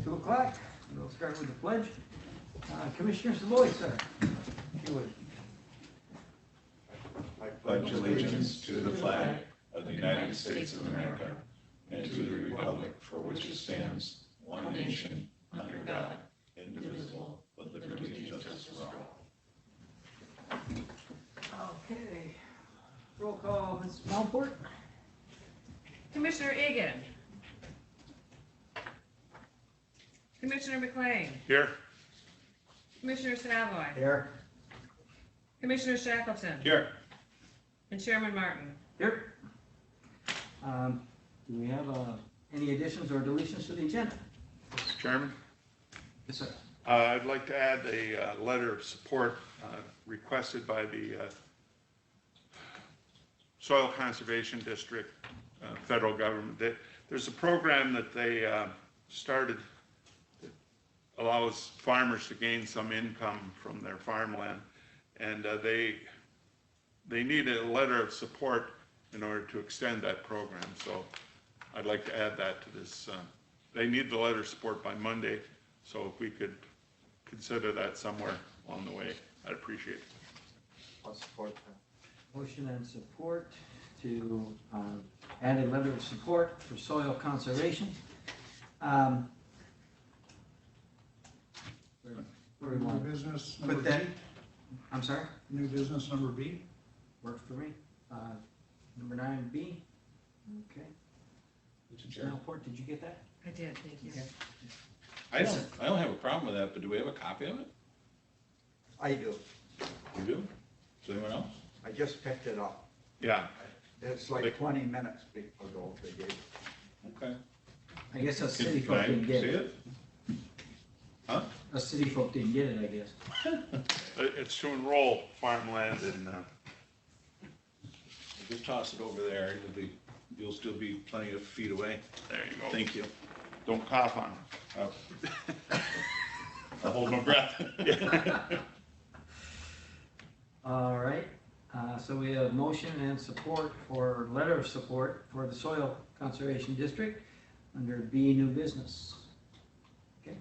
2 o'clock. We'll start with the pledge. Commissioner Savoy, sir, if you would. I pledge allegiance to the flag of the United States of America and to the republic for which it stands, one nation, under God, indivisible, with liberty and justice for all. Okay. Roll call, Ms. Malport. Commissioner Egan. Commissioner McLean. Here. Commissioner Savoy. Here. Commissioner Shackleton. Here. And Chairman Martin. Here. Do we have any additions or deletions to the agenda? Mr. Chairman, Yes, sir. I'd like to add a letter of support requested by the Soil Conservation District, federal government. There's a program that they started that allows farmers to gain some income from their farmland, and they need a letter of support in order to extend that program. So I'd like to add that to this. They need the letter of support by Monday, so if we could consider that somewhere along the way, I'd appreciate it. I'll support that. Motion and support to add a letter of support for soil conservation. Where do we want New to business put number that? B. I'm sorry? New business number B. Works for me. Number 9B. Okay. Mr. Ms. Chair. Malport, did you get that? I did, thank you. Okay. I don't have a problem with that, but do we have a copy of it? I do. You do? Does anyone else? I just picked it up. Yeah, It's like 20 minutes ago they gave it. Okay. I guess us city Can folk I didn't get see it. it? Huh? Us city folk didn't get it, I guess. it's to enroll farmland in, Just toss it over there. You'll still be plenty of feet away. there you go. Thank you. Don't cough on I'll hold my breath. it. All right, so we have motion and support for letter of support for the Soil Conservation District under B, new business. Okay,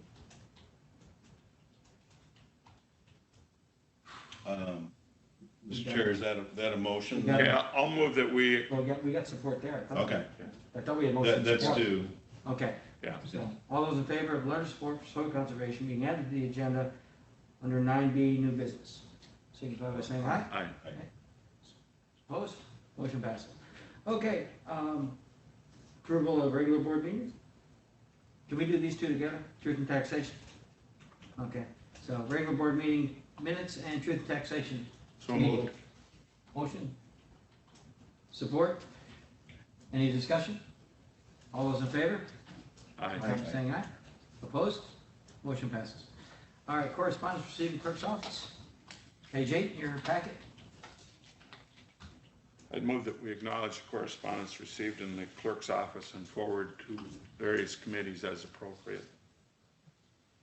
Mr. Chair, is that a motion? We got it. Yeah, I'll move that we, well, we got support there. I thought- Okay. I thought we had motion and That's support. due. Okay, yeah, so all those in favor of letter of support for soil conservation being added to the agenda under 9B, new business, signify by saying aye. aye. Opposed? Motion passes. Okay, approval of regular board meetings? Can we do these two together, truth and taxation? Okay, so regular board meeting minutes and truth and taxation. So moved. Motion? Support? Any discussion? All those in favor? Aye. Signify by saying aye. Opposed? Motion passes. All right, correspondence received in clerk's office. Page 8, in your packet. I'd move that we acknowledge the correspondence received in the clerk's office and forward to various committees as appropriate.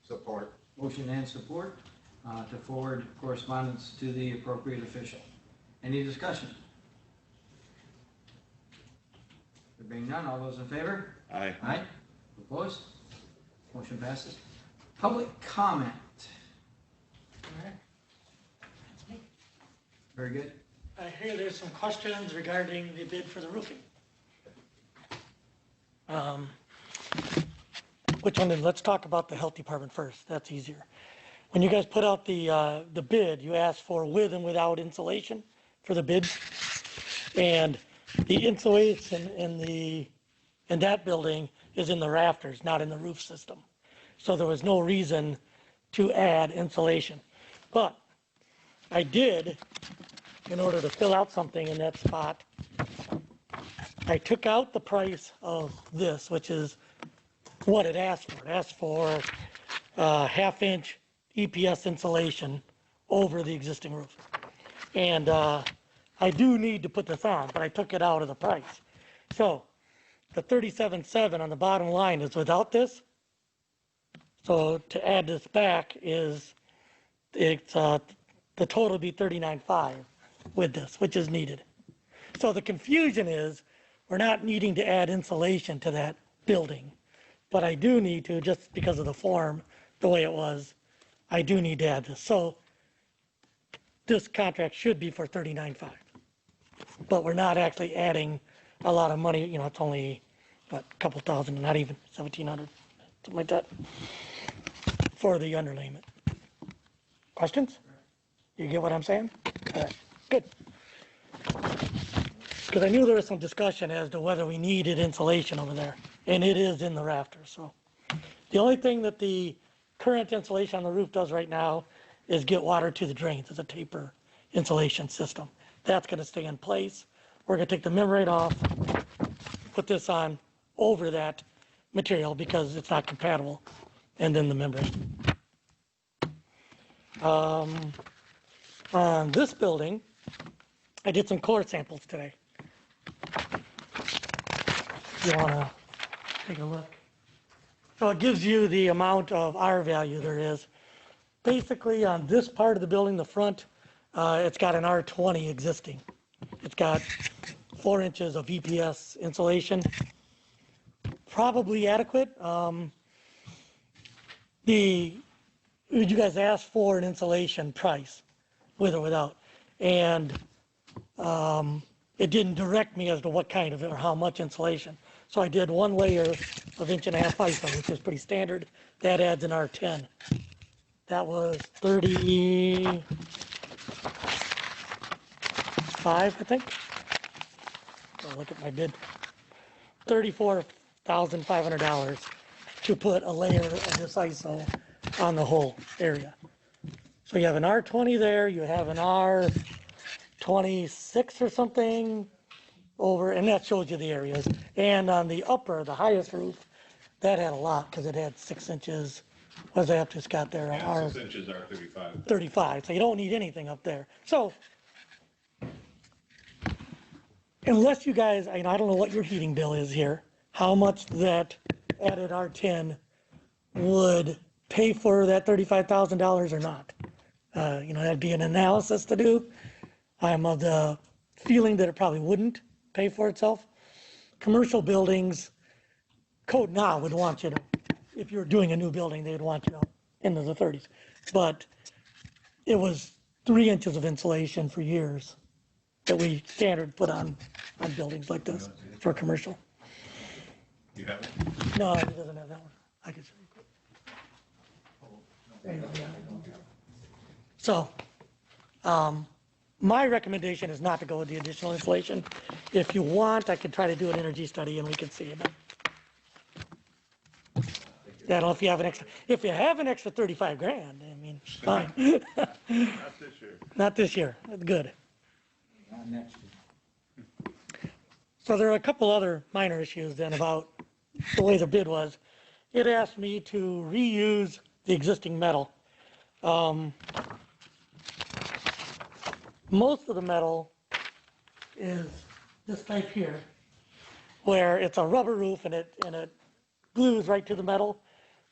Support. Motion and support to forward correspondence to the appropriate official. Any discussion? There being none, all those in favor? Aye. Aye. Opposed? Motion passes. Public comment. All right. Very good. I hear there's some questions regarding the bid for the roofing. Which one then? Let's talk about the health department first. That's easier. When you guys put out the bid, you asked for with and without insulation for the bid. And the insulation in that building is in the rafters, not in the roof system. So there was no reason to add insulation. But I did, in order to fill out something in that spot, I took out the price of this, which is what it asked for. It asked for half-inch EPS insulation over the existing roof. And I do need to put this on, but I took it out of the price. So the 37.7 on the bottom line is without this. So to add this back is, it's the total would be 39.5 with this, which is needed. So the confusion is we're not needing to add insulation to that building. but I do need to, just because of the form, the way it was, I do need to add this. So this contract should be for 39.5. But we're not actually adding a lot of money, you know, it's only, what, a couple thousand, not even 1,700, something like that, for the underlayment. Questions? You get what I'm saying? All right, good. Because I knew there was some discussion as to whether we needed insulation over there, and it is in the rafters, so. The only thing that the current insulation on the roof does right now is get water to the drains. It's a taper insulation system. That's gonna stay in place. We're gonna take the membrane off, put this on over that material because it's not compatible, and then the membrane. On this building, I did some core samples today. You wanna take a look? So it gives you the amount of R value there is. Basically, on this part of the building, the front, it's got an R20 existing. It's got 4 inches of EPS insulation, probably adequate. You guys asked for an insulation price, with or without, and it didn't direct me as to what kind of or how much insulation. So I did 1 layer of 1.5 ISO, which is pretty standard. That adds an R10. That was 35, I think. I'll look at my bid. $34,500 to put a layer of this ISO on the whole area. So you have an R20 there, you have an R26 or something over, and that shows you the areas. And on the upper, the highest roof, that had a lot because it had 6 inches. What does that have to Scott there? Yeah, 6 inches are 35. 35, so you don't need anything up there. So, unless you guys, I don't know what your heating bill is here, how much that added R10 would pay for that $35,000 or not. That'd be an analysis to do. I'm of the feeling that it probably wouldn't pay for itself. Commercial buildings, code now would want you to, if you're doing a new building, they'd want you to into the 30s. But it was 3 inches of insulation for years that we standard put on buildings like this for commercial. You have it? No, it doesn't have that one. I could show you. So, my recommendation is not to go with the additional insulation. If you want, I could try to do an energy study and we could see it. I don't know if you have an extra 35 grand, I mean, fine. Not this year. Not this year, good. Next year. So there are a couple other minor issues then about the way the bid was. It asked me to reuse the existing metal. Most of the metal is this type here, where it's a rubber roof and it glues right to the metal.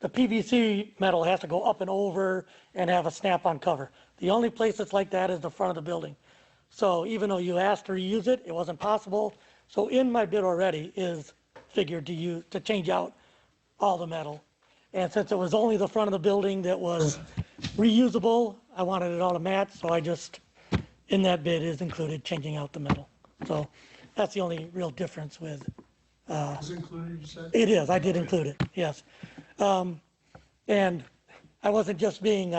The PVC metal has to go up and over and have a snap-on cover. The only place that's like that is the front of the building. So even though you asked to reuse it, it wasn't possible. So in my bid already is figured to change out all the metal. And since it was only the front of the building that was reusable, I wanted it all to match, so I just, in that bid is included changing out the metal. So that's the only real difference with. Is included, you said? It is, I did include it, yes. And I wasn't just being,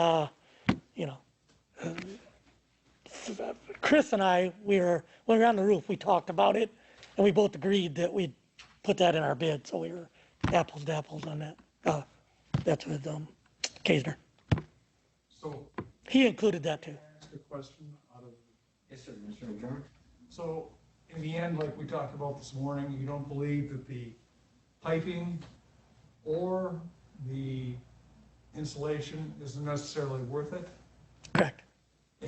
Chris and I, when we were on the roof, we talked about it, and we both agreed that we'd put that in our bid, so we were apples to apples on that. That's with Kaisner. So, He included that too. can I ask a question out of, Yes, sir, Mr. McDermott. so in the end, like we talked about this morning, you don't believe that the piping or the insulation isn't necessarily worth it? Correct.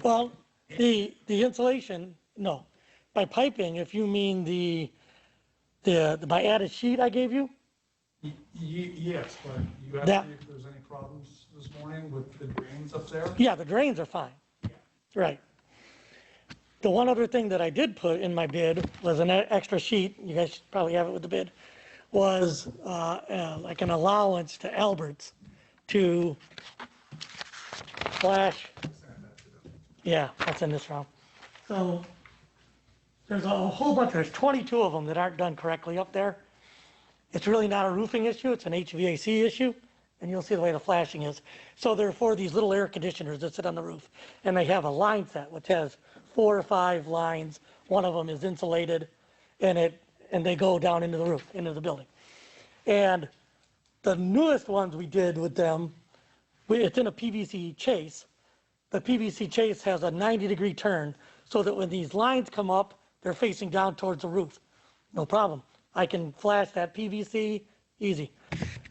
Well, the insulation, no. By piping, if you mean by added sheet I gave you, Yes, but you asked That- me if there's any problems this morning with the drains up there? yeah, the drains are fine. Right. The one other thing that I did put in my bid was an extra sheet, you guys should probably have it with the bid, was like an allowance to Alberts to flash. Yeah, that's in this round. So there's a whole bunch, there's 22 of them that aren't done correctly up there. It's really not a roofing issue, it's an HVAC issue, and you'll see the way the flashing is. So they're for these little air conditioners that sit on the roof, and they have a line set which has 4 or 5 lines. One of them is insulated, and they go down into the roof, into the building. And the newest ones we did with them, it's in a PVC chase. The PVC chase has a 90-degree turn so that when these lines come up, they're facing down towards the roof. No problem. I can flash that PVC easy.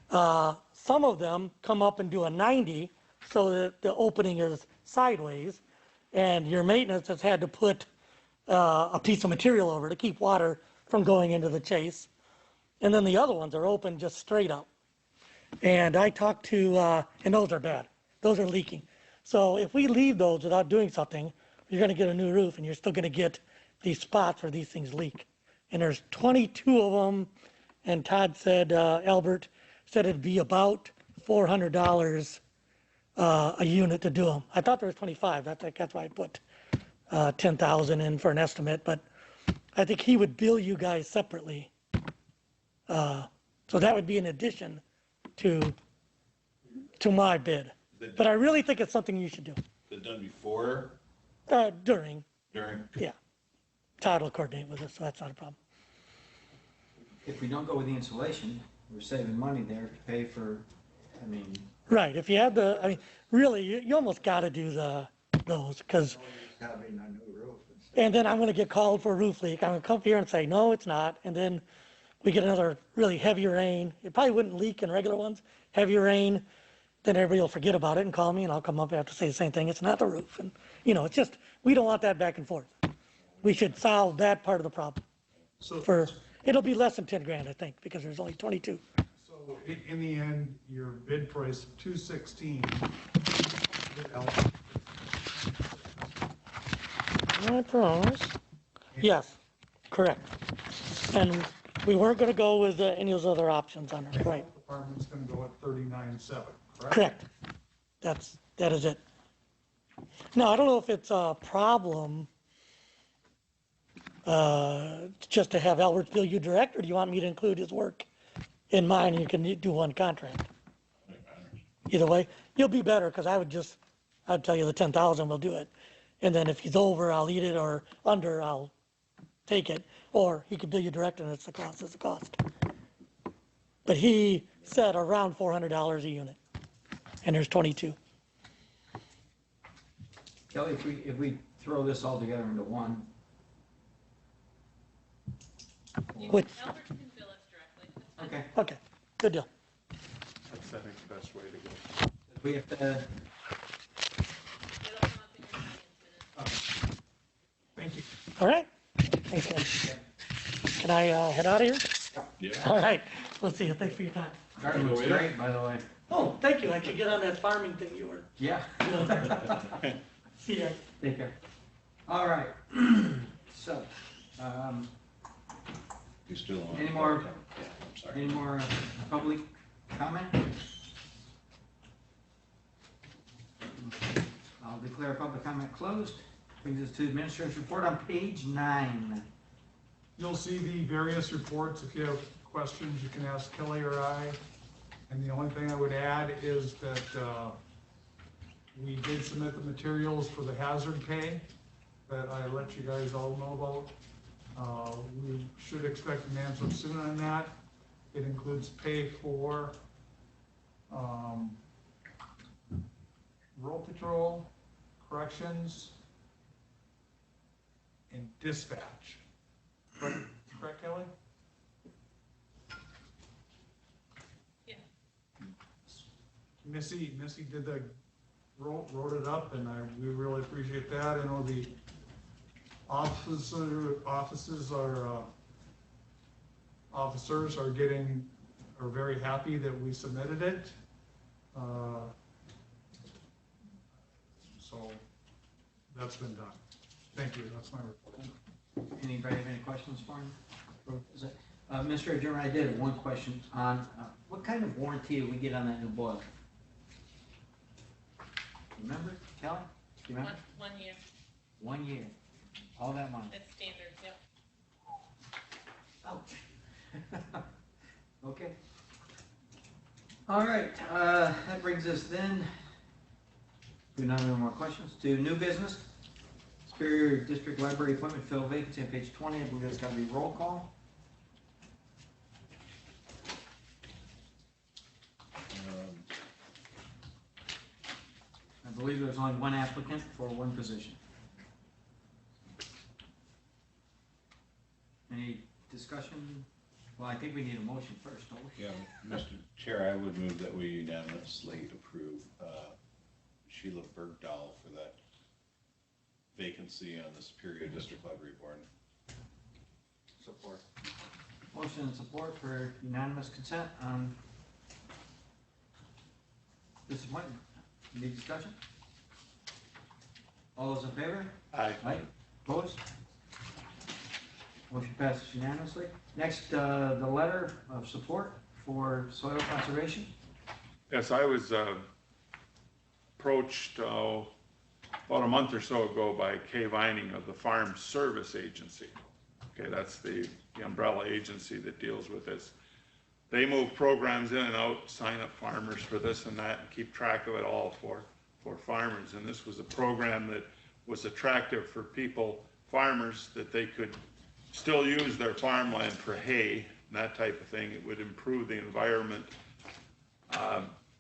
Some of them come up and do a 90 so that the opening is sideways, and your maintenance has had to put a piece of material over to keep water from going into the chase. And then the other ones are open just straight up. And I talked to, and those are bad. Those are leaking. So if we leave those without doing something, you're going to get a new roof, and you're still going to get these spots where these things leak. And there's 22 of them, and Todd said, Albert said it'd be about $400 a unit to do them. I thought there was 25. That's why I put 10,000 in for an estimate, but I think he would bill you guys separately. So that would be in addition to my bid. But I really think it's something you should do. Is it done before, During, during? yeah. Todd will coordinate with us, so that's not a problem. If we don't go with the insulation, we're saving money there to pay for, I mean, Right, if you had I mean, really, you almost gotta do those, because, Having a new roof and stuff. and then I'm gonna get called for a roof leak. I'm gonna come here and say, no, it's not, and then we get another really heavy rain. It probably wouldn't leak in regular ones. Heavy rain, then everybody will forget about it and call me, and I'll come up and have to say the same thing. It's not the roof, and, it's just, we don't want that back and forth. We should solve that part of the problem. So, It'll be less than 10 grand, I think, because there's only 22. so in the end, your bid price of $216. I promise. Yes, correct. And we weren't gonna go with any of those other options on it, right? Department's gonna go at $39.7, correct? Correct. That is it. Now, I don't know if it's a problem just to have Albert bill you direct, or do you want me to include his work in mine and you can do one contract? Either way, you'll be better, because I'd tell you the 10,000 will do it. And then if he's over, I'll eat it, or under, I'll take it. Or he could bill you direct and it's the cost. But he said around $400 a unit, and there's 22. Kelly, if we throw this all together into one, Which, Albert can bill us directly. That's fine. okay, okay, good deal. That's, I think, the best way to go. we have to, It'll come up in your finance minutes. Thank you. All right, thanks, guys. Can I head out of here? Yeah. All right, let's see you. Thanks for your time. garden looks great, by the way. Oh, thank you. I should get on that farming thing you were. Yeah. See ya. Take care. All right, so, You still on? Any more? Yeah, I'm sorry. any more public comment? I'll declare public comment closed. Brings us to administrator's report on page 9. You'll see the various reports. If you have questions, you can ask Kelly or I. And the only thing I would add is that we did submit the materials for the hazard pay that I let you guys all know about. We should expect an answer soon on that. It includes pay for road patrol, corrections, and dispatch. Correct, Kelly? Yeah. Missy did wrote it up, and we really appreciate that. I know the officers are very happy that we submitted it. So that's been done. Thank you, that's my report. Anybody have any questions for him? Is it- Mr. Chairman, I did have one question on, what kind of warranty do we get on that new boiler? Remember, Kelly? Do you remember? 1 year, 1 year, all that money. that's standard, yep. Ouch. Okay. All right, that brings us then, do not have any more questions, to new business. Superior District Library appointment fill vacancy on page 20, I believe that's gotta be roll call. I believe there's only one applicant for one position. Any discussion? Well, I think we need a motion first, don't we? Yeah, Mr. Chair, I would move that we unanimously approve Sheila Bergdahl for that vacancy on the Superior District Library Board. Support. Motion and support for unanimous consent on this appointment. Any discussion? All those in favor? Aye. Aye. Opposed? Motion passes unanimously. Next, the letter of support for soil conservation. Yes, I was approached about a month or so ago by Kay Vining of the Farm Service Agency. Okay, that's the umbrella agency that deals with this. They move programs in and out, sign up farmers for this and that, and keep track of it all for farmers. And this was a program that was attractive for people, farmers, that they could still use their farmland for hay and that type of thing. It would improve the environment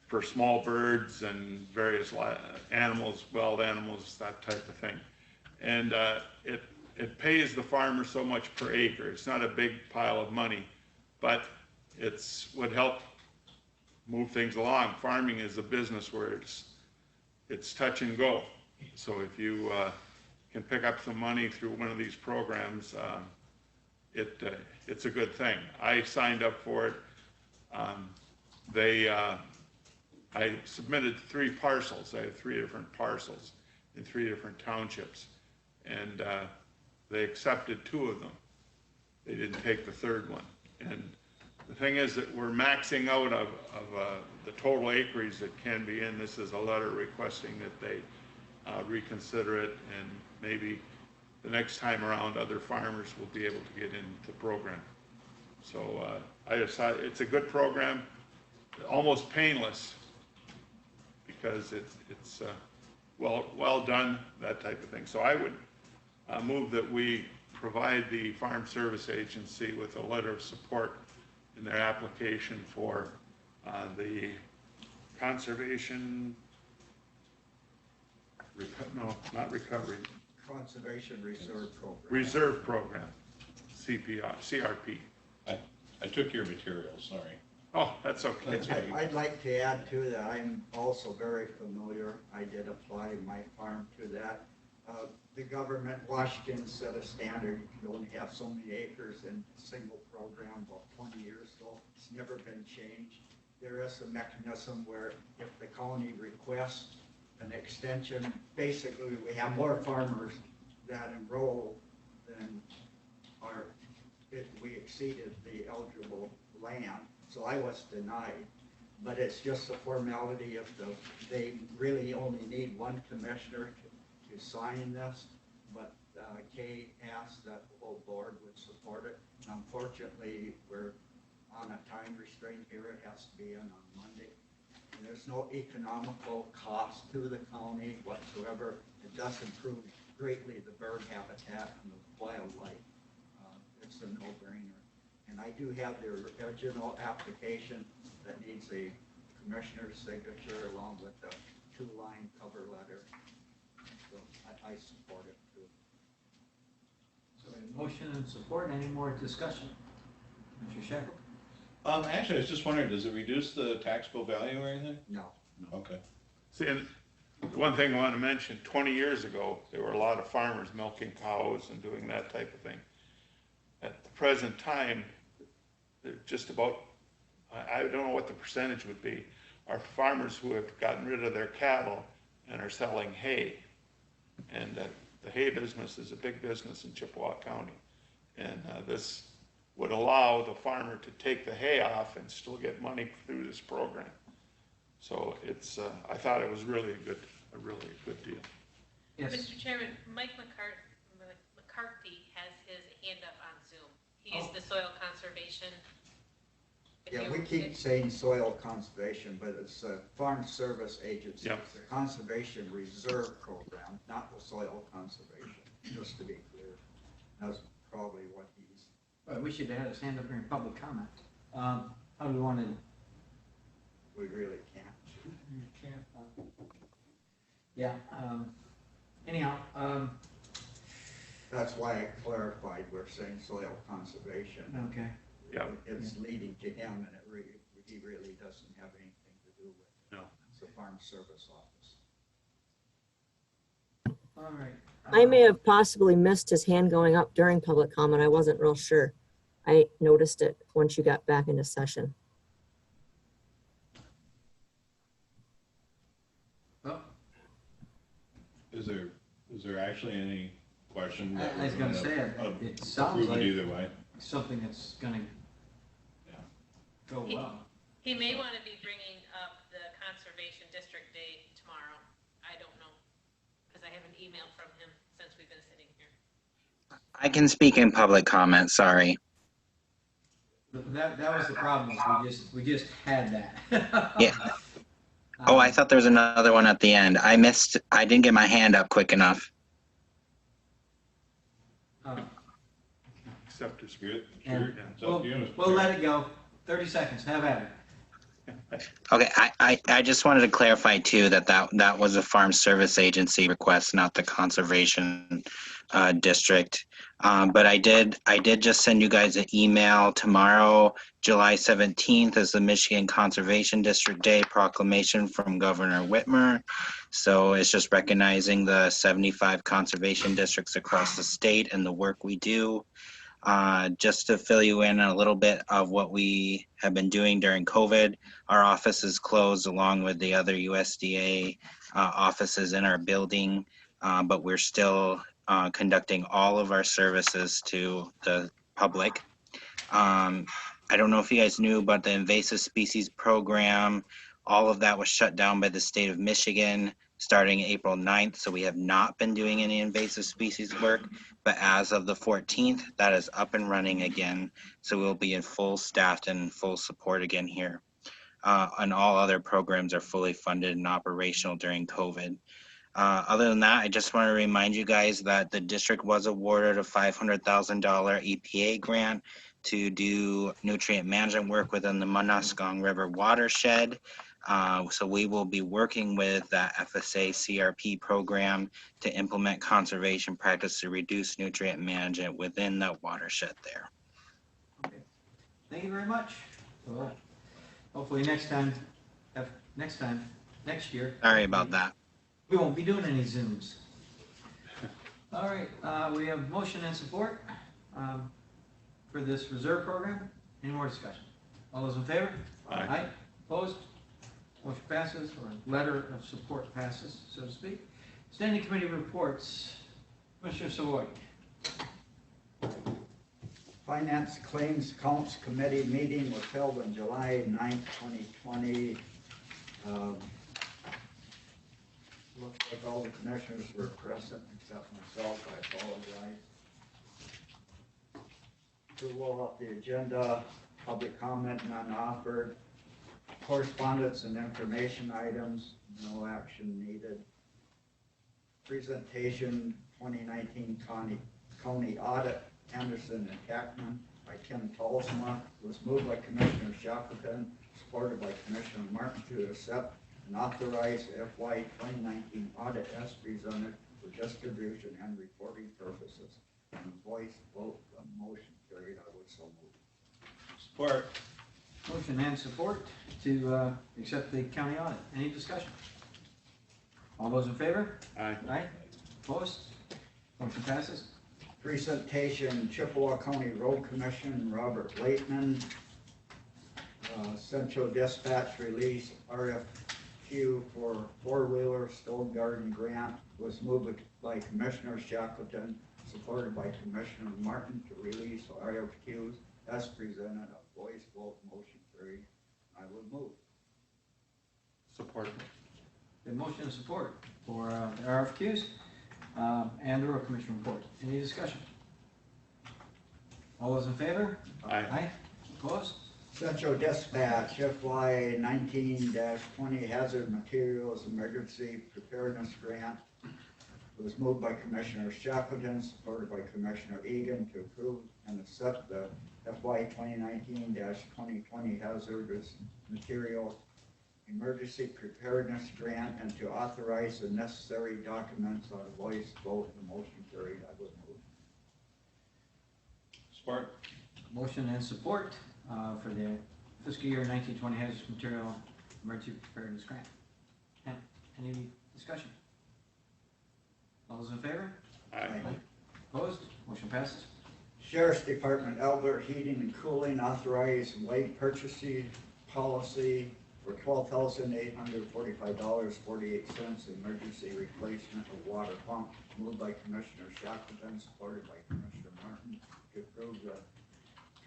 for small birds and various animals, wild animals, that type of thing. And it pays the farmer so much per acre. It's not a big pile of money, but would help move things along. Farming is a business where it's touch and go. So if you can pick up some money through one of these programs, it's a good thing. I signed up for it. I submitted 3 parcels. I had 3 different parcels in 3 different townships, and they accepted 2 of them. They didn't take the 3rd one. And the thing is that we're maxing out of the total acreage that can be in. This is a letter requesting that they reconsider it, and maybe the next time around other farmers will be able to get into the program. So I decided it's a good program, almost painless, because it's well done, that type of thing. So I would move that we provide the Farm Service Agency with a letter of support in their application for the conservation, not recovery, Conservation Reserve Program. reserve program, CRP. I took your material, sorry. Oh, that's okay. That's right. I'd like to add too that I'm also very familiar. I did apply my farm to that. The government, Washington set a standard. You can only have so many acres in a single program, about 20 years ago. It's never been changed. There is a mechanism where if the county requests an extension, basically we have more farmers that enroll than we exceeded the eligible land. So I was denied, but it's just a formality of they really only need 1 commissioner to sign this, but Kay asked that the whole board would support it. Unfortunately, we're on a time restraint here. It has to be in on Monday. And there's no economical cost to the county whatsoever. It does improve greatly the bird habitat and the wildlife. It's a no-brainer. And I do have the original application that needs a commissioner's signature along with the 2-line cover letter. So I support it too. So a motion and support, any more discussion? Mr. Shepherd? Actually, I was just wondering, does it reduce the taxable value or anything? No. Okay. See, and one thing I want to mention, 20 years ago, there were a lot of farmers milking cows and doing that type of thing. At the present time, they're just about, I don't know what the percentage would be, are farmers who have gotten rid of their cattle and are selling hay. And the hay business is a big business in Chippewa County. And this would allow the farmer to take the hay off and still get money through this program. So it's, I thought it was really a really good deal. Yes, Mr. Chairman, Mike McCarthy has his hand up on Zoom. He's the soil conservation. If Yeah, you- we keep saying soil conservation, but it's a Farm Service Agency. Yep. It's a conservation reserve program, not the soil conservation, just to be clear. That's probably what he's, well, we should have had his hand up here in public comment. How do we want to? we really can't. You can't, Yeah, anyhow, That's why I clarified, we're saying soil conservation. okay. Yeah. It's leading to him, and he really doesn't have anything to do with it. No. It's the Farm Service Office. All right. I may have possibly missed his hand going up during public comment. I wasn't real sure. I noticed it once you got back into session. Oh, Is there actually any question? that I was we're gonna say, it sounds approve it like either way? something that's gonna Yeah. go well. He may want to be bringing up the Conservation District Day tomorrow. I don't know, because I have an email from him since we've been sitting here. I can speak in public comment, sorry. That was the problem, is we just had that. Yeah. Oh, I thought there was another one at the end. I didn't get my hand up quick enough. Except it's Good, And sure, it's up to you, Mr. we'll Chair. let it go. 30 seconds, have at it. Okay, I just wanted to clarify too that was a Farm Service Agency request, not the Conservation District. But I did just send you guys an email tomorrow, July 17th is the Michigan Conservation District Day proclamation from Governor Whitmer. So it's just recognizing the 75 conservation districts across the state and the work we do. Just to fill you in a little bit of what we have been doing during COVID, our office is closed along with the other USDA offices in our building, but we're still conducting all of our services to the public. I don't know if you guys knew about the invasive species program. All of that was shut down by the state of Michigan starting April 9th, so we have not been doing any invasive species work. But as of the 14th, that is up and running again. So we'll be in full staffed and full support again here. And all other programs are fully funded and operational during COVID. Other than that, I just want to remind you guys that the district was awarded a $500,000 EPA grant to do nutrient management work within the Muskogee River watershed. So we will be working with that FSA CRP program to implement conservation practice to reduce nutrient management within that watershed there. Okay. Thank you very much. Well, hopefully next year. Sorry about that. We won't be doing any Zooms. All right, we have motion and support for this reserve program. Any more discussion? All those in favor? Aye. Opposed? Motion passes, or letter of support passes, so to speak. Standing committee reports. Commissioner Savoy. Finance Claims Accounts Committee meeting was held on July 9th, 2020. Looks like all the commissioners were present except myself. I apologize. Approval of the agenda, public comment none offered. Correspondence and information items, no action needed. Presentation 2019 county audit, Anderson and Hackman by Kim Tolsma, was moved by Commissioner Shackleton, supported by Commissioner Martin to accept and authorize FY 2019 audit as presented for distribution and reporting purposes. And voice vote, the motion carried, I would so move. Support. Motion and support to accept the county audit. Any discussion? All those in favor? Aye. Aye. Opposed? Motion passes. Presentation, Chippewa County Road Commission, Robert Laitman. Central Dispatch release RFQ for four-wheeler stone garden grant was moved by Commissioner Shackleton, supported by Commissioner Martin to release RFQs as presented, a voice vote, motion carried. I would move. Support. The motion and support for the RFQs and the road commission report. Any discussion? All those in favor? Aye. Opposed? Central Dispatch FY 19-20 Hazard Materials Emergency Preparedness Grant. It was moved by Commissioner Shackleton, supported by Commissioner Egan to approve and accept the FY 2019-2020 Hazardous Materials Emergency Preparedness Grant and to authorize the necessary documents on a voice vote. The motion carried. I would move. Support. Motion and support for the fiscal year 1920 hazardous material emergency preparedness grant. Any discussion? All those in favor? Aye. Opposed? Motion passes. Sheriff's Department Albert Heating and Cooling authorized late purchasing policy for $12,845.48 emergency replacement of water pump. Moved by Commissioner Shackleton, supported by Commissioner Martin to approve the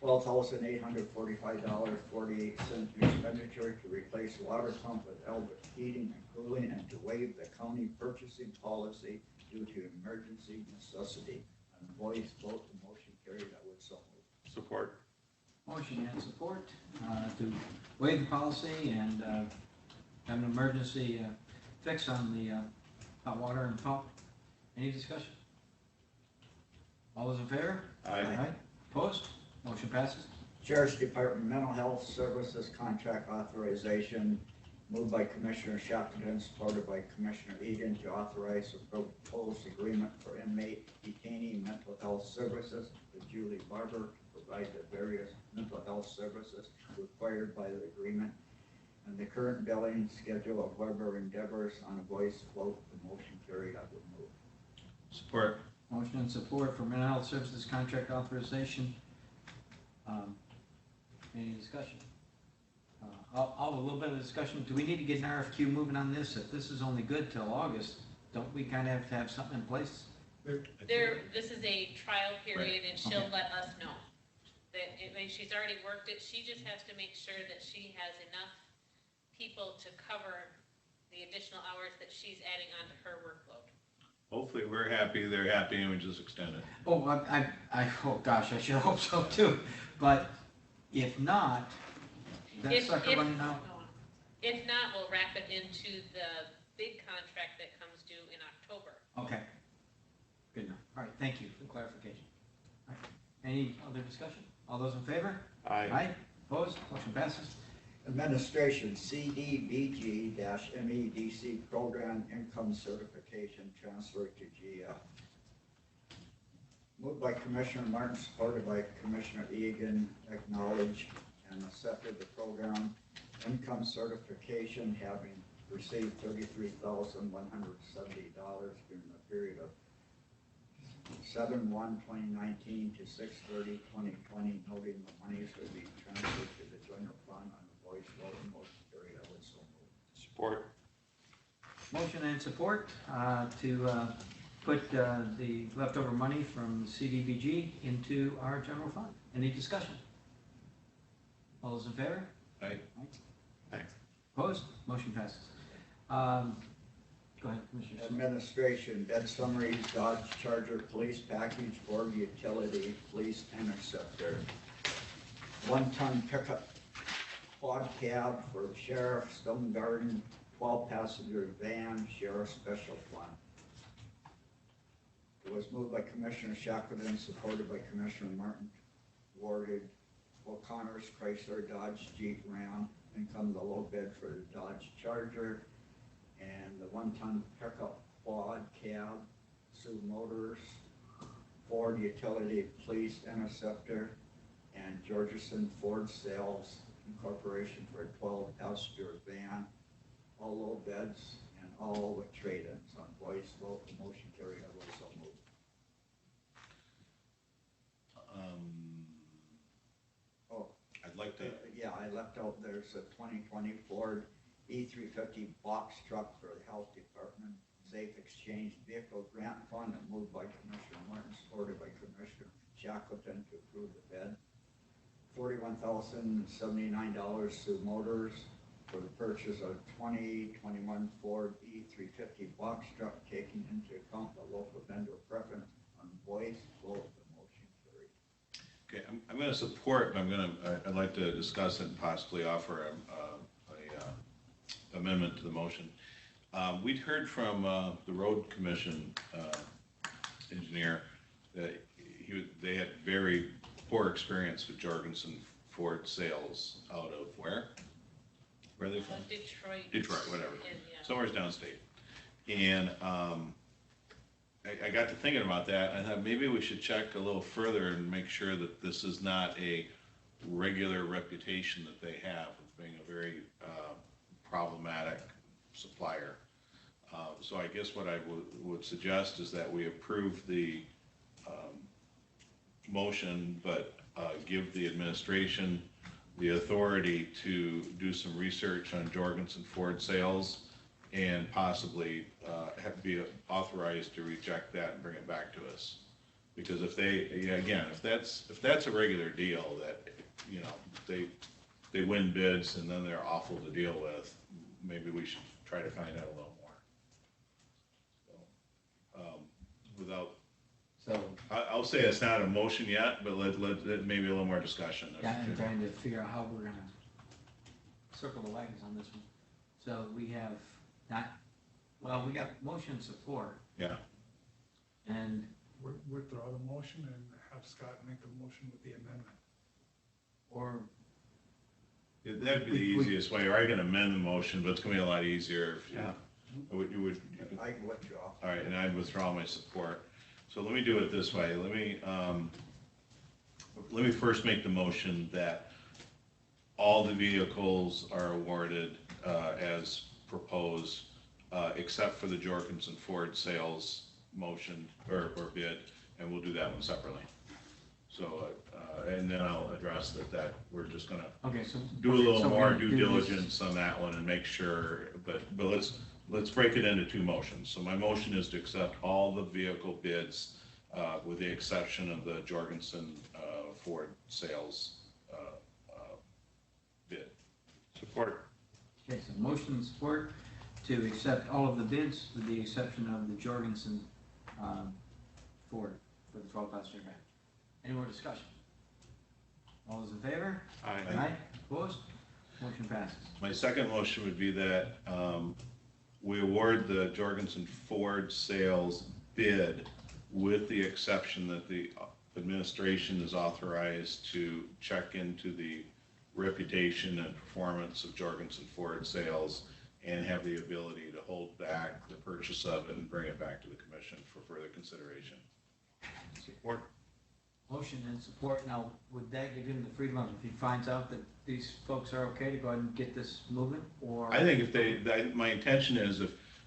$12,845.48 expenditure to replace water pump with Albert Heating and Cooling and to waive the county purchasing policy due to emergency necessity. On voice vote, the motion carried. I would so move. Support. Motion and support to waive the policy and have an emergency fix on the hot water and pump. Any discussion? All those in favor? Aye. Opposed? Motion passes. Sheriff's Department Mental Health Services Contract Authorization, moved by Commissioner Shackleton, supported by Commissioner Egan to authorize a proposed agreement for inmate detainee mental health services with Julie Barber to provide the various mental health services required by the agreement and the current billing schedule of Barber endeavors on a voice vote. The motion carried. I would move. Support. Motion and support for mental health services contract authorization. Any discussion? I'll a little bit of discussion. Do we need to get an RFQ moving on this? If this is only good till August, don't we kind of have to have something in place? This is a trial period and she'll Okay. let us know. That, I mean, she's already worked it, she just has to make sure that she has enough people to cover the additional hours that she's adding onto her workload. Hopefully, we're happy, they're happy, and we just extend it. Oh, oh gosh, I should hope so too. But if not, that If- sucker if- running out. If not, we'll wrap it into the big contract that comes due in October. Okay. Good enough. All right, thank you for the clarification. All right. Any other discussion? All those in favor? Aye. Opposed? Motion passes. Administration CDBG-MEDC Program Income Certification Transfer to GF. Moved by Commissioner Martin, supported by Commissioner Egan, acknowledged and accepted the program income certification, having received $33,170 during the period of 7/1/2019 to 6/30/2020, noting the monies would be transferred to the general fund on the voice vote. Motion carried. I would so move. Support. Motion and support to put the leftover money from CDBG into our general fund. Any discussion? All those in favor? Aye. Aye. Opposed? Motion passes. Go ahead, Commissioner. Administration, bed summaries, Dodge Charger Police Package, Ford Utility, Police Interceptor. 1-ton pickup quad cab for Sheriff, Stone Garden, 12-passenger van, Sheriff Special Fund. It was moved by Commissioner Shackleton, supported by Commissioner Martin, awarded O'Connor's Chrysler Dodge Jeep Ram, income the low bid for the Dodge Charger, and the 1-ton pickup quad cab, Sioux Motors, Ford Utility Police Interceptor, and Georgeson Ford Sales Incorporation for a 12-passenger van, all low bids and all with trade-ins. On voice vote, the motion carried. I will so move. I'd like to, Yeah, I left out, there's a 2020 Ford E350 box truck for the Health Department, Safe Exchange Vehicle Grant Fund, and moved by Commissioner Martin, supported by Commissioner Shackleton to approve the bid. $41,079 to Motors for the purchase of 2021 Ford E350 box truck, taking into account the local vendor preference on voice vote. The motion carried. Okay, I'm going to support, but I'd like to discuss it and possibly offer a amendment to the motion. We'd heard from the road commission engineer that they had very poor experience with Jorgensen Ford sales out of where? Where are they from? Detroit, whatever. Yeah. Somewhere's downstate. And I got to thinking about that. I thought maybe we should check a little further and make sure that this is not a regular reputation that they have of being a very problematic supplier. So I guess what I would suggest is that we approve the motion, but give the administration the authority to do some research on Jorgensen Ford sales and possibly be authorized to reject that and bring it back to us. Because if they, again, if that's a regular deal that, you know, they win bids and then they're awful to deal with, maybe we should try to find out a little more. So, I'll say it's not a motion yet, but let maybe a little more discussion. Yeah, I'm trying to figure out how we're gonna circle the wagons on this one. So we have we got motion support, Yeah, and Withdraw the motion and have Scott make the motion with the amendment. or that'd be the easiest way, or I can amend the motion, but it's gonna be a lot easier if Yeah. you would. I withdraw. All right, and I'd withdraw my support. So let me do it this way. Let me first make the motion that all the vehicles are awarded as proposed, except for the Jorgensen Ford sales motion or bid, and we'll do that one separately. So, and then I'll address that we're just gonna okay, so do a little so we're more gonna due do this- diligence on that one and make sure, but let's break it into two motions. So my motion is to accept all the vehicle bids, with the exception of the Jorgensen, Ford sales, bid. Support. Okay, so motion and support to accept all of the bids with the exception of the Jorgensen Ford for the 12 passenger van. Any more discussion? All those in favor? Aye. Opposed? Motion passes. My second motion would be that, we award the Jorgensen Ford sales bid with the exception that the administration is authorized to check into the reputation and performance of Jorgensen Ford sales and have the ability to hold back the purchase of it and bring it back to the commission for further consideration. Support. Motion and support. Now, would that give him the freedom of, if he finds out that these folks are okay to go ahead and get this moving, or? I think my intention is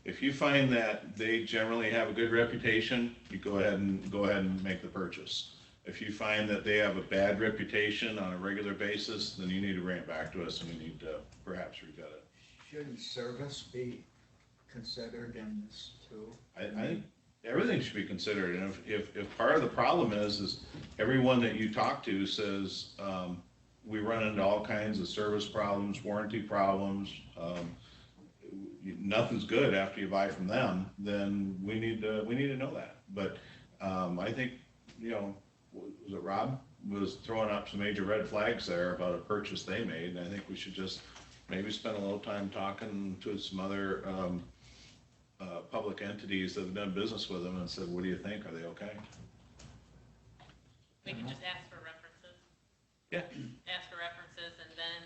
if you find that they generally have a good reputation, you go ahead and make the purchase. If you find that they have a bad reputation on a regular basis, then you need to bring it back to us and we need to perhaps revet it. Shouldn't service be considered in this too? I think everything should be considered, and if part of the problem is everyone that you talk to says, we run into all kinds of service problems, warranty problems, nothing's good after you buy from them, then we need to know that. But I think, you know, was it Rob was throwing up some major red flags there about a purchase they made, and I think we should just maybe spend a little time talking to some other public entities that have done business with them and said, what do you think? Are they okay? We can just ask for references. Yeah. Ask for references, and then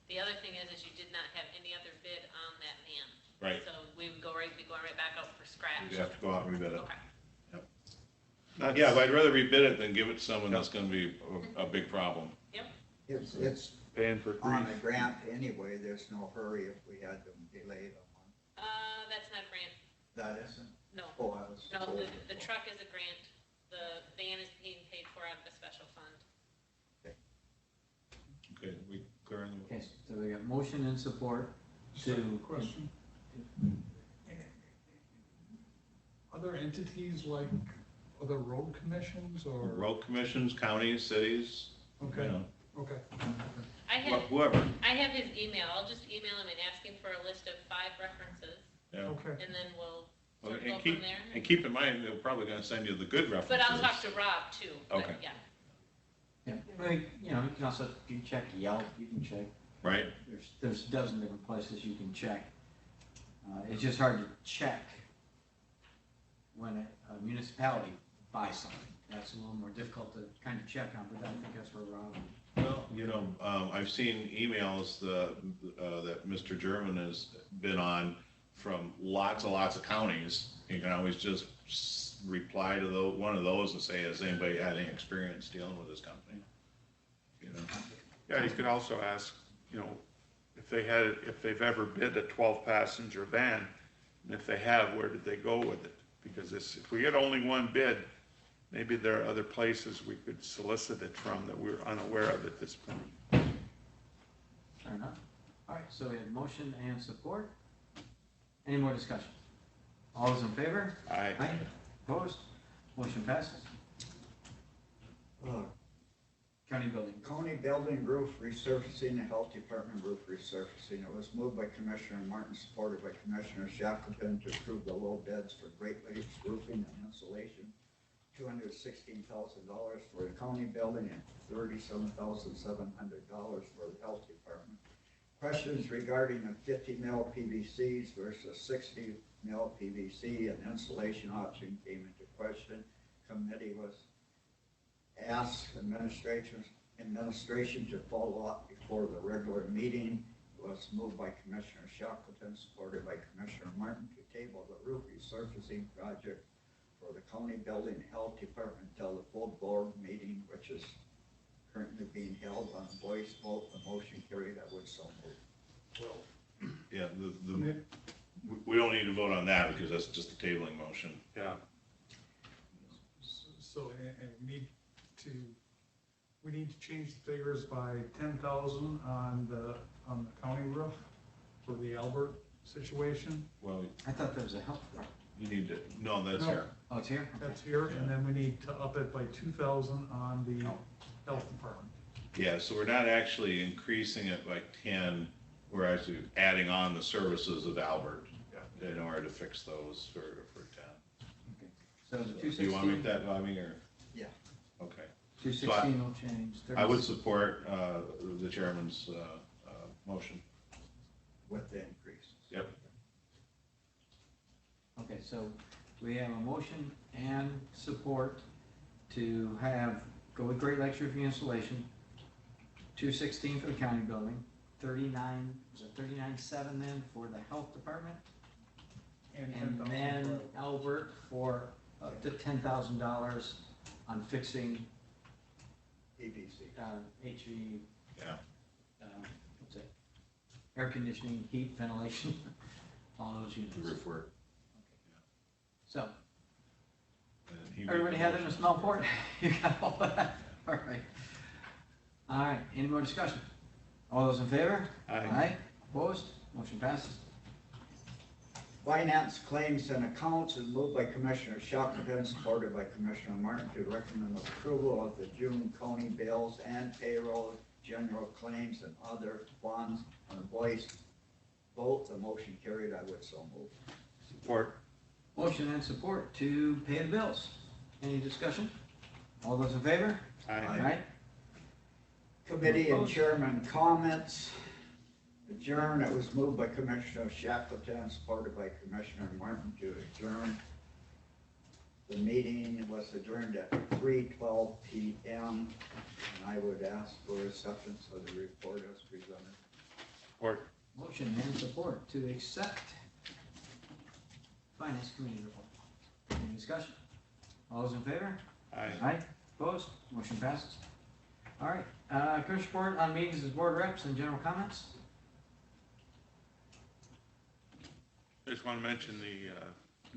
the other thing is you did not have any other bid on that van. Right. So we would be going right back out for scratch. You have to go out and rebid it. Okay. That's- Yeah, but I'd rather rebid it than give it to someone that's gonna be a big problem. It's Paying for on grief. a grant anyway, there's no hurry if we had them delayed a month. That's not a grant. That isn't, No. oh, I was No, told. the truck is a grant. The van is being paid for out of a special fund. Okay, we clear on the. Okay, so we got motion and support to. Question. Other entities like other road commissions or? Road commissions, counties, cities, you Okay, know, Okay. I have, Whoever, I have his email, I'll just email him and ask him for a list of 5 references, yeah. Okay. and then we'll Well, sort of go and keep, from there. and keep in mind, they're probably gonna send you the good references. But I'll talk to Rob too, but Okay. yeah. Yeah, I mean, you know, you can also, you can check Yelp, you can check, Right? there's a dozen different places you can check. It's just hard to check when a municipality buys something. That's a little more difficult to kind of check on, but I think that's where Rob. Well, you know, I've seen emails that Mr. German has been on from lots of counties. You can always just reply to one of those and say, has anybody had any experience dealing with this company? You know? Yeah, you could also ask, you know, if they've ever bid a 12-passenger van, and if they have, where did they go with it? Because if we get only one bid, maybe there are other places we could solicit it from that we're unaware of at this point. Fair enough. All right, so we have motion and support. Any more discussion? All those in favor? Aye. Opposed? Motion passes. County building. County building roof resurfacing, the health department roof resurfacing. It was moved by Commissioner Martin, supported by Commissioner Shackleton to approve the low bids for Great Lakes roofing and insulation. $216,000 for the county building and $37,700 for the health department. Questions regarding the 50 mil PVCs versus 60 mil PVC and insulation option came into question. Committee was asked administration to follow up before the regular meeting. It was moved by Commissioner Shackleton, supported by Commissioner Martin, to table the roof resurfacing project for the county building and health department until the full board meeting, which is currently being held on voice vote. The motion carried. I would so move. Yeah, we don't need to vote on that because that's just a tabling motion. Yeah. So, and we need to change the figures by 10,000 on the county roof for the Albert situation. Well, I thought there was a health department. you need to, no, that's No. here. Oh, it's here? That's here, and then we need to up it by 2,000 on the health department. Yeah, so we're not actually increasing it by 10, we're actually adding on the services of Albert in order to fix those for 10. Okay. So the Do you want to make 216, that, Bobby, or? Yeah. Okay. 216 will change. I would support the chairman's motion. With the increase. Yep. Okay, so we have a motion and support to go with Great Lakes roofing installation, 216 for the county building, 39.7 then for the health department, and 10,000 then for- Albert for up to $10,000 on fixing PVC. HV, Yeah. what's it? Air conditioning, heat, ventilation, all those units. The roof work. So, And he made everybody the had it in a motion. small port? You got all that? All right. All right, any more discussion? All those in favor? Aye. Opposed? Motion passes. Finance claims and accounts is moved by Commissioner Shackleton, supported by Commissioner Martin to recommend approval of the June county bills and payroll, general claims and other funds on voice vote. The motion carried. I would so move. Support. Motion and support to pay the bills. Any discussion? All those in favor? Aye. Committee and chairman comments. Adjourn. It was moved by Commissioner Shackleton, supported by Commissioner Martin to adjourn. The meeting was adjourned at 3:12 p.m. and I would ask for acceptance of the report as presented. Support. Motion and support to accept Finance Committee report. Any discussion? All those in favor? Aye. Opposed? Motion passes. All right, Commissioner report on meetings as board reps and general comments. I just want to mention the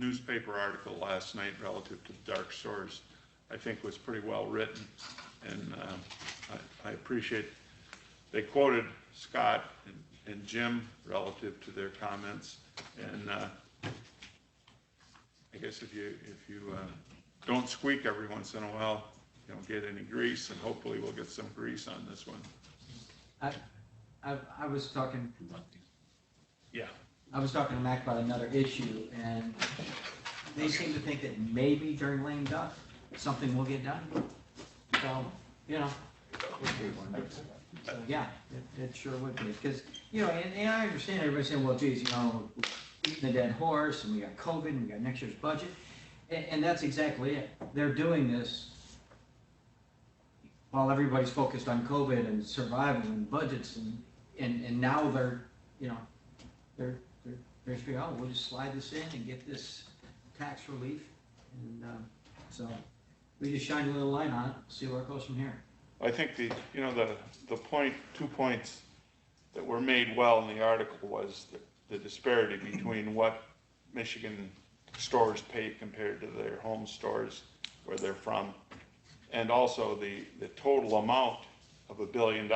newspaper article last night relative to dark stores. I think was pretty well written, and I appreciate, they quoted Scott and Jim relative to their comments, and I guess if you don't squeak every once in a while, get any grease, and hopefully we'll get some grease on this one. I was talking, Yeah. I was talking to Mac about another issue, and they seem to think that maybe during lame duck, something will get done. So, so yeah, it sure would be, because, and I understand everybody saying, well, geez, we're beating the dead horse, and we got COVID, and we got next year's budget, and that's exactly it. They're doing this while everybody's focused on COVID and survival and budgets, and now they're figuring, oh, we'll just slide this in and get this tax relief, and so we just shine a little light on it, see where it goes from here. I think the 2 points that were made well in the article was the disparity between what Michigan stores pay compared to their home stores where they're from, and also the total amount of $1 billion.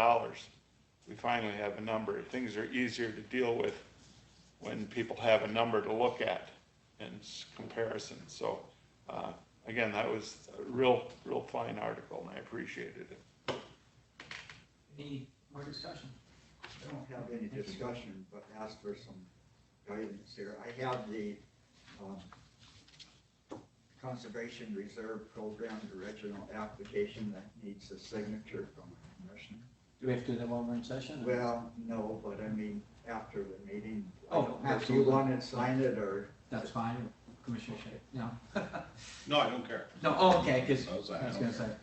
We finally have a number. Things are easier to deal with when people have a number to look at in comparison. So again, that was a real fine article, and I appreciated it. Any more discussion? I don't have any discussion, but ask for some guidance here. I have the Conservation Reserve Program original application that needs a signature from a commissioner. Do we have to do that while we're in session? Well, no, but I mean, after the meeting. Oh, If you absolutely. want to sign it, or? That's fine, Commissioner Shea, no? No, I don't care. No, oh, okay, because, I was like, I was I gonna don't say,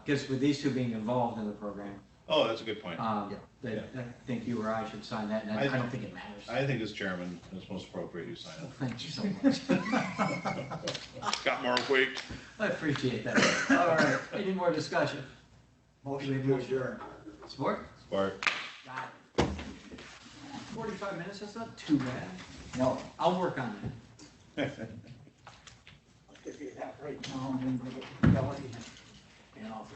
because with these two being involved in the program, Oh, that's a good point. I Yeah. think you or I should sign that, and I don't think it matters. I think as chairman, it's most appropriate you sign Well, it. thank you so much. Got more weight. I appreciate that. All right, any more discussion? Motion to adjourn. Support? Bart? Got it. 45 minutes, that's not too bad. No. I'll work on that. I'll give you that right now, and then we'll get Kelly and I'll.